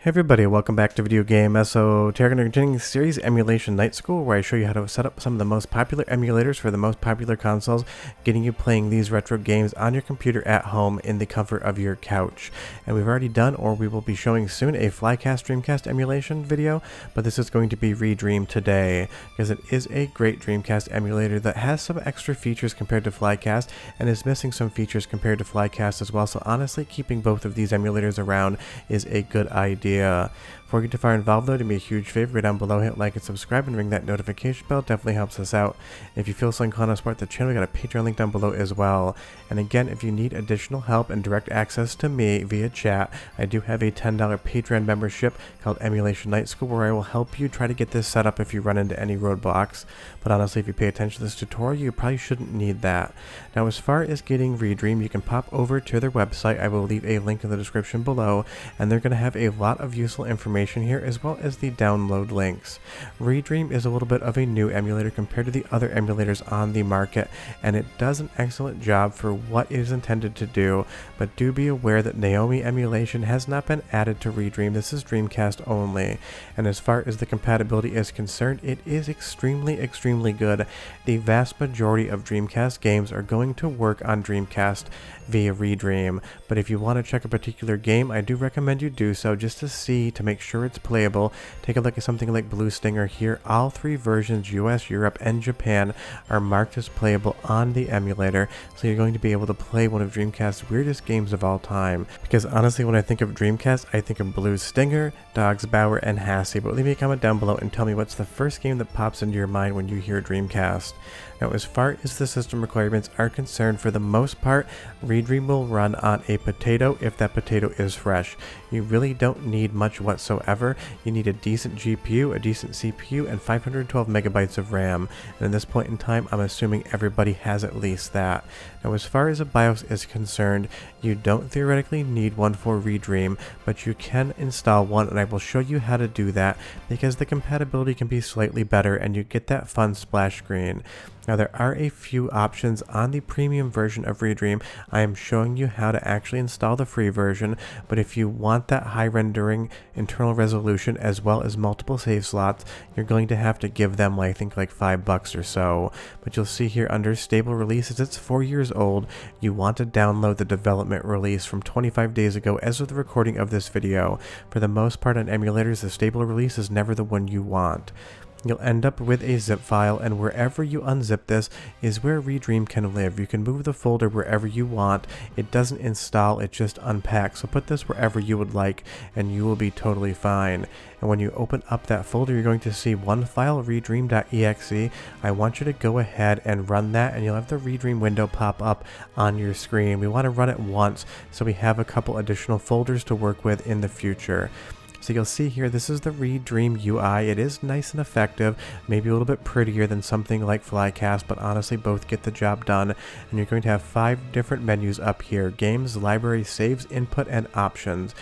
Hey everybody, welcome back to Video Game Esoteric and Entertaining Series Emulation Night School, where I show you how to set up some of the most popular emulators for the most popular consoles, getting you playing these retro games on your computer at home in the comfort of your couch. And we've already done, or we will be showing soon, a Flycast Dreamcast emulation video, but this is going to be Redream today, because it is a great Dreamcast emulator that has some extra features compared to Flycast, and is missing some features compared to Flycast as well, so honestly, keeping both of these emulators around is a good idea. Before we get too far involved though, do me a huge favor, go down below, hit like and subscribe, and ring that notification bell. Definitely helps us out. If you feel so inclined to support the channel, we got a Patreon link down below as well. And again, if you need additional help and direct access to me via chat, I do have a $10 Patreon membership called Emulation Night School, where I will help you try to get this set up if you run into any roadblocks. But honestly, if you pay attention to this tutorial, you probably shouldn't need that. Now, as far as getting Redream, you can pop over to their website. I will leave a link in the description below, and they're going to have a lot of useful information here, as well as the download links. Redream is a little bit of a new emulator compared to the other emulators on the market, and it does an excellent job for what it is intended to do, but do be aware that Naomi emulation has not been added to Redream. This is Dreamcast only, and as far as the compatibility is concerned, it is extremely good. The vast majority of Dreamcast games are going to work on Dreamcast via Redream, but if you want to check a particular game, I do recommend you do so just to see, to make sure it's playable. Take a look at something like Blue Stinger here. All three versions, US, Europe, and Japan, are marked as playable on the emulator, so you're going to be able to play one of Dreamcast's weirdest games of all time. Because honestly, when I think of Dreamcast, I think of Blue Stinger, Dogs Bauer, and Hassie. But leave me a comment down below and tell me what's the first game that pops into your mind when you hear Dreamcast. Now, as far as the system requirements are concerned, for the most part, Redream will run on a potato if that potato is fresh. You really don't need much whatsoever. You need a decent GPU, a decent CPU, and 512 megabytes of RAM. And at this point in time, I'm assuming everybody has at least that. Now, as far as a BIOS is concerned, you don't theoretically need one for Redream, but you can install one, and I will show you how to do that, because the compatibility can be slightly better and you get that fun splash screen. Now, there are a few options on the premium version of Redream. I am showing you how to actually install the free version, but if you want that high rendering internal resolution as well as multiple save slots, you're going to have to give them, I think, like $5 or so. But you'll see here under stable releases, it's 4 years old. You want to download the development release from 25 days ago as of the recording of this video. For the most part on emulators, the stable release is never the one you want. You'll end up with a zip file, and wherever you unzip this is where Redream can live. You can move the folder wherever you want. It doesn't install, it just unpacks. So put this wherever you would like, and you will be totally fine. And when you open up that folder, you're going to see one file, redream.exe. I want you to go ahead and run that, and you'll have the Redream window pop up on your screen. We want to run it once, so we have a couple additional folders to work with in the future. So you'll see here, this is the Redream UI. It is nice and effective, maybe a little bit prettier than something like Flycast, but honestly both get the job done. And you're going to have 5 different menus up here: games, library, saves, input, and options.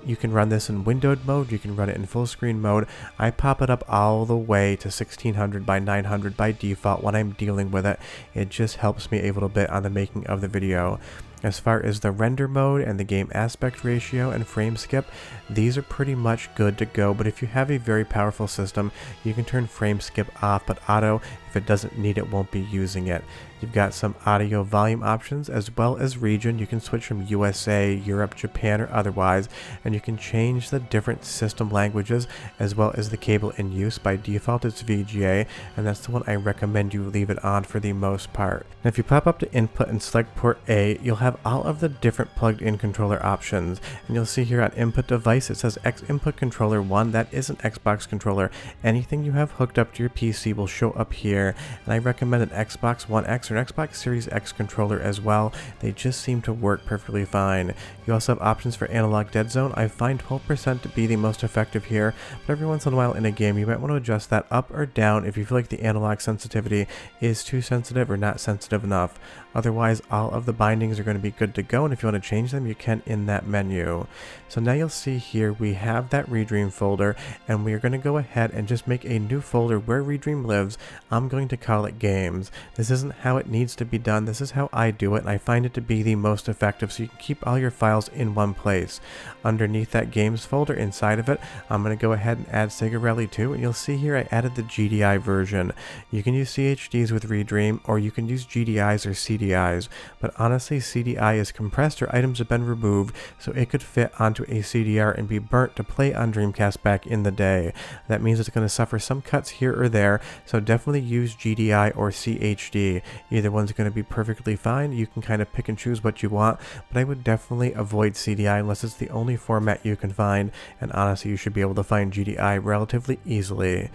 You can run this in windowed mode, you can run it in full screen mode. I pop it up all the way to 1600 by 900 by default when I'm dealing with it. It just helps me a little bit on the making of the video. As far as the render mode and the game aspect ratio and frame skip, these are pretty much good to go, but if you have a very powerful system, you can turn frame skip off, but auto, if it doesn't need it, won't be using it. You've got some audio volume options as well as region. You can switch from USA, Europe, Japan, or otherwise, and you can change the different system languages as well as the cable in use. By default, it's VGA, and that's the one I recommend you leave it on for the most part. Now, if you pop up to input and select port A, you'll have all of the different plugged-in controller options, and you'll see here on input device, it says X input controller 1. That is an Xbox controller. Anything you have hooked up to your PC will show up here, and I recommend an Xbox One X or an Xbox Series X controller as well. They just seem to work perfectly fine. You also have options for analog dead zone. I find 12% to be the most effective here, but every once in a while in a game you might want to adjust that up or down if you feel like the analog sensitivity is too sensitive or not sensitive enough. Otherwise, all of the bindings are going to be good to go, and if you want to change them, you can in that menu. So now you'll see here we have that Redream folder, and we are going to go ahead and just make a new folder where Redream lives. I'm going to call it Games. This isn't how it needs to be done, this is how I do it, and I find it to be the most effective, so you can keep all your files in one place. Underneath that Games folder, inside of it, I'm going to go ahead and add Sega Rally 2, and you'll see here I added the GDI version. You can use CHDs with Redream, or you can use GDIs or CDIs, but honestly CDI is compressed or items have been removed, so it could fit onto a CDR and be burnt to play on Dreamcast back in the day. That means it's going to suffer some cuts here or there, so definitely use GDI or CHD. Either one's going to be perfectly fine. You can kind of pick and choose what you want, but I would definitely avoid CDI unless it's the only format you can find, and honestly you should be able to find GDI relatively easily.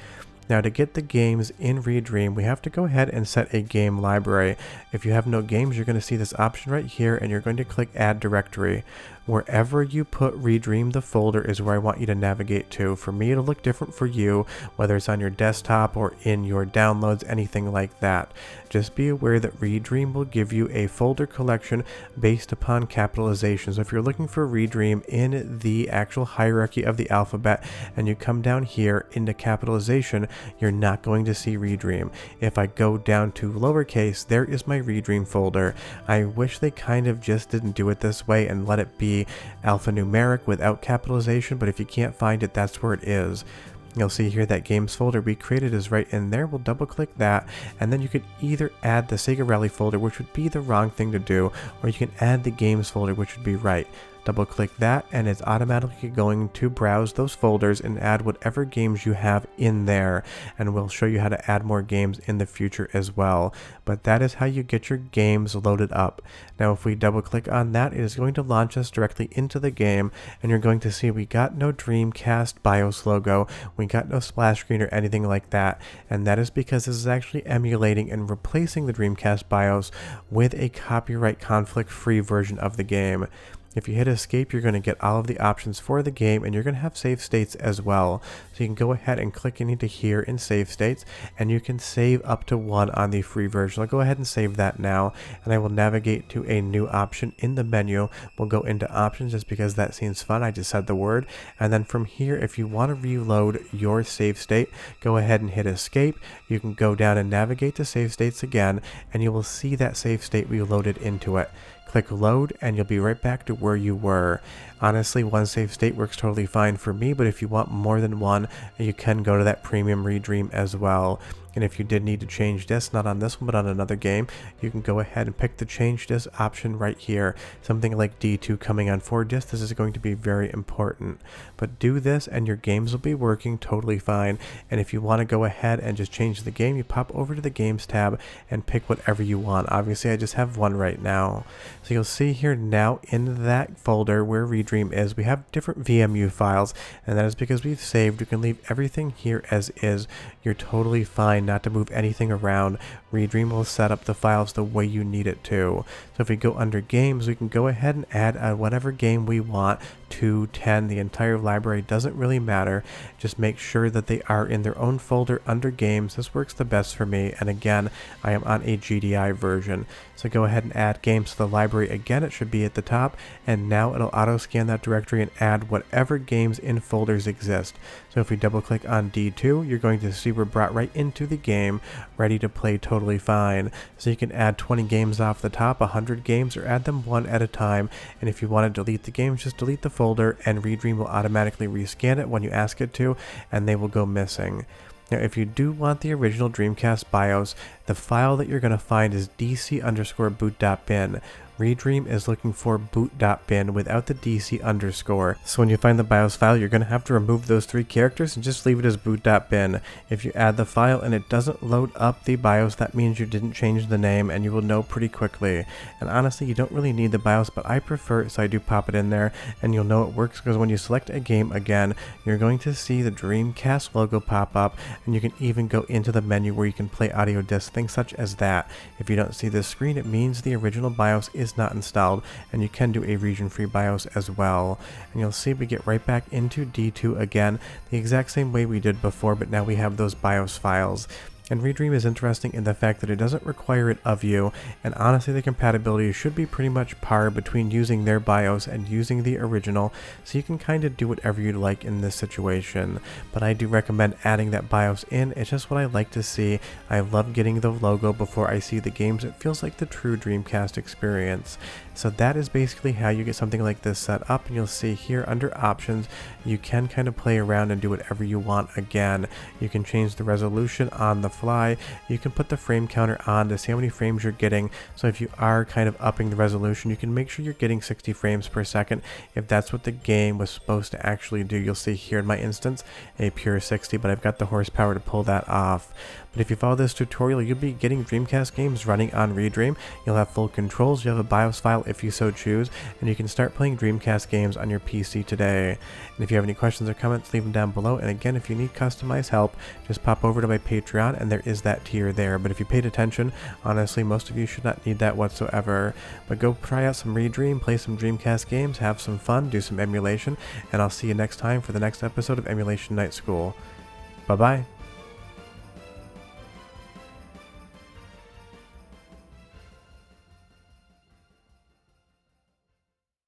Now to get the games in Redream, we have to go ahead and set a game library. If you have no games, you're going to see this option right here, and you're going to click Add Directory. Wherever you put Redream, the folder is where I want you to navigate to. For me, it'll look different for you, whether it's on your desktop or in your downloads, anything like that. Just be aware that Redream will give you a folder collection based upon capitalization. So if you're looking for Redream in the actual hierarchy of the alphabet and you come down here into capitalization, you're not going to see Redream. If I go down to lowercase, there is my Redream folder. I wish they kind of just didn't do it this way and let it be alphanumeric without capitalization, but if you can't find it, that's where it is. You'll see here that games folder we created is right in there. We'll double click that, and then you could either add the Sega Rally folder, which would be the wrong thing to do, or you can add the games folder, which would be right. Double click that, and it's automatically going to browse those folders and add whatever games you have in there, and we'll show you how to add more games in the future as well. But that is how you get your games loaded up. Now if we double click on that, it is going to launch us directly into the game, and you're going to see we got no Dreamcast BIOS logo, we got no splash screen or anything like that, and that is because this is actually emulating and replacing the Dreamcast BIOS with a copyright conflict free version of the game. If you hit escape, you're going to get all of the options for the game, and you're going to have save states as well. So you can go ahead and click into here in save states, and you can save up to 1 on the free version. I'll go ahead and save that now, and I will navigate to a new option in the menu. We'll go into options just because that seems fun. I just said the word. And then from here, if you want to reload your save state, go ahead and hit escape. You can go down and navigate to save states again, and you will see that save state reloaded into it. Click load, and you'll be right back to where you were. Honestly, one save state works totally fine for me, but if you want more than one, you can go to that premium Redream as well. And if you did need to change this, not on this one, but on another game, you can go ahead and pick the change disk option right here. Something like D2 coming on 4 disc, this is going to be very important. But do this and your games will be working totally fine. And if you want to go ahead and just change the game, you pop over to the games tab and pick whatever you want. Obviously, I just have one right now. So you'll see here now in that folder where Redream is, we have different VMU files, and that is because we've saved. You can leave everything here as is. You're totally fine not to move anything around. Redream will set up the files the way you need it to. So if we go under games, we can go ahead and add whatever game we want, 2, 10, the entire library, doesn't really matter. Just make sure that they are in their own folder under games. This works the best for me, and again, I am on a GDI version. So go ahead and add games to the library again. It should be at the top, and now it'll auto scan that directory and add whatever games in folders exist. So if we double click on D2, you're going to see we're brought right into the game, ready to play totally fine. So you can add 20 games off the top, 100 games, or add them one at a time. And if you want to delete the games, just delete the folder, and Redream will automatically rescan it when you ask it to, and they will go missing. Now, if you do want the original Dreamcast BIOS, the file that you're going to find is dc_boot.bin. Redream is looking for boot.bin without the DC underscore. So when you find the BIOS file, you're going to have to remove those 3 characters and just leave it as boot.bin. If you add the file and it doesn't load up the BIOS, that means you didn't change the name, and you will know pretty quickly. And honestly, you don't really need the BIOS, but I prefer it, so I do pop it in there, and you'll know it works because when you select a game again, you're going to see the Dreamcast logo pop up, and you can even go into the menu where you can play audio discs, things such as that. If you don't see this screen, it means the original BIOS is not installed, and you can do a region-free BIOS as well. And you'll see we get right back into D2 again, the exact same way we did before, but now we have those BIOS files. And Redream is interesting in the fact that it doesn't require it of you, and honestly the compatibility should be pretty much par between using their BIOS and using the original, so you can kind of do whatever you'd like in this situation. But I do recommend adding that BIOS in. It's just what I like to see. I love getting the logo before I see the games. It feels like the true Dreamcast experience. So that is basically how you get something like this set up, and you'll see here under options you can kind of play around and do whatever you want. Again, you can change the resolution on the fly, you can put the frame counter on to see how many frames you're getting. So if you are kind of upping the resolution, you can make sure you're getting 60 frames per second if that's what the game was supposed to actually do. You'll see here in my instance a pure 60, but I've got the horsepower to pull that off. But if you follow this tutorial, you'll be getting Dreamcast games running on Redream. You'll have full controls, you'll have a BIOS file if you so choose, and you can start playing Dreamcast games on your PC today. And if you have any questions or comments, leave them down below. And again, if you need customized help, just pop over to my Patreon, and there is that tier there. But if you paid attention, honestly, most of you should not need that whatsoever. But go try out some Redream, play some Dreamcast games, have some fun, do some emulation, and I'll see you next time for the next episode of Emulation Night School. Bye-bye.